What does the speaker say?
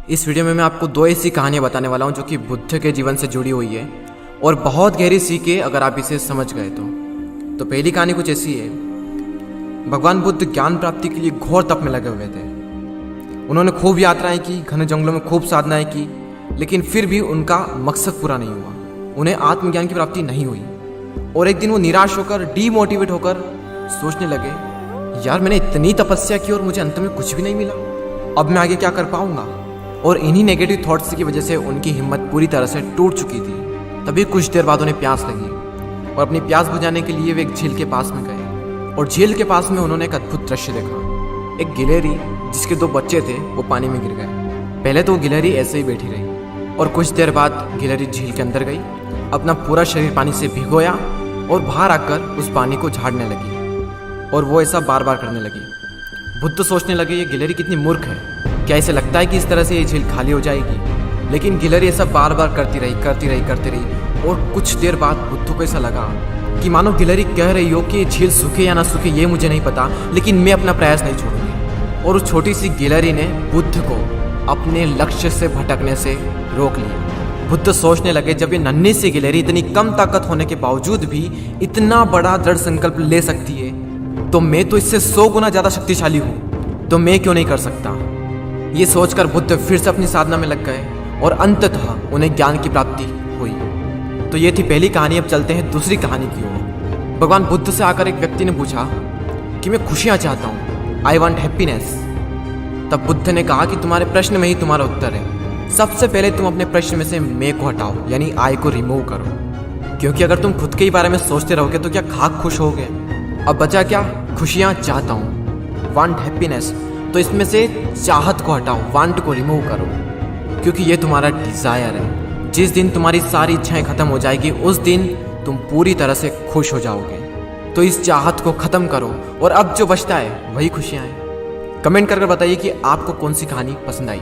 इस वीडियो में मैं आपको दो ऐसी कहानियाँ बताने वाला हूँ जो कि बुद्ध के जीवन से जुड़ी हुई है और बहुत गहरी सीख है अगर आप इसे समझ गए तो पहली कहानी कुछ ऐसी है। भगवान बुद्ध ज्ञान प्राप्ति के लिए घोर तप में लगे हुए थे। उन्होंने खूब यात्राएं की, घने जंगलों में खूब साधनाएं की, लेकिन फिर भी उनका मकसद पूरा नहीं हुआ। उन्हें आत्मज्ञान की प्राप्ति नहीं हुई और एक दिन वो निराश होकर, डीमोटिवेट होकर सोचने लगे, यार मैंने इतनी तपस्या की और मुझे अंत में कुछ भी नहीं मिला, अब मैं आगे क्या कर पाऊंगा। और इन्हीं नेगेटिव थॉट्स की वजह से उनकी हिम्मत पूरी तरह से टूट चुकी थी। तभी कुछ देर बाद उन्हें प्यास लगी और अपनी प्यास बुझाने के लिए वे एक झील के पास में गए और झील के पास में उन्होंने एक अद्भुत दृश्य देखा। एक गिलहरी जिसके 2 बच्चे थे वो पानी में गिर गए। पहले तो गिलहरी ऐसे ही बैठी रही और कुछ देर बाद गिलहरी झील के अंदर गई, अपना पूरा शरीर पानी से भिगोया और बाहर आकर उस पानी को झाड़ने लगी और वो ऐसा बार बार करने लगी। बुद्ध सोचने लगे ये गिलहरी कितनी मूर्ख है, क्या इसे लगता है कि इस तरह से ये झील खाली हो जाएगी। लेकिन गिलहरी ऐसा बार बार करती रही और कुछ देर बाद बुद्ध को ऐसा लगा कि मानो गिलहरी कह रही हो कि ये झील सूखे या ना सूखे ये मुझे नहीं पता, लेकिन मैं अपना प्रयास नहीं छोड़ूंगी। और उस छोटी सी गिलहरी ने बुद्ध को अपने लक्ष्य से भटकने से रोक लिया। बुद्ध सोचने लगे, जब ये नन्ही सी गिलहरी इतनी कम ताकत होने के बावजूद भी इतना बड़ा दृढ़ संकल्प ले सकती है, तो मैं तो इससे 100 गुना ज़्यादा शक्तिशाली हूँ, तो मैं क्यों नहीं कर सकता। ये सोचकर बुद्ध फिर से अपनी साधना में लग गए और अंततः उन्हें ज्ञान की प्राप्ति हुई। तो ये थी पहली कहानी। अब चलते हैं दूसरी कहानी की ओर। भगवान बुद्ध से आकर एक व्यक्ति ने पूछा कि मैं खुशियाँ चाहता हूँ, आई वॉन्ट हैप्पीनेस। तब बुद्ध ने कहा कि तुम्हारे प्रश्न में ही तुम्हारा उत्तर है। सबसे पहले तुम अपने प्रश्न में से मैं को हटाओ, यानी आई को रिमूव करो, क्योंकि अगर तुम खुद के ही बारे में सोचते रहोगे तो क्या खाक खुश होगे। अब बचा क्या, खुशियाँ चाहता हूँ, वांट हैप्पीनेस। तो इसमें से चाहत को हटाओ, वांट को रिमूव करो, क्योंकि ये तुम्हारा डिज़ायर है। जिस दिन तुम्हारी सारी इच्छाएं खत्म हो जाएगी उस दिन तुम पूरी तरह से खुश हो जाओगे। तो इस चाहत को खत्म करो और अब जो बचता है वही खुशियाँ हैं। कमेंट करके बताइए कि आपको कौन सी कहानी पसंद आई।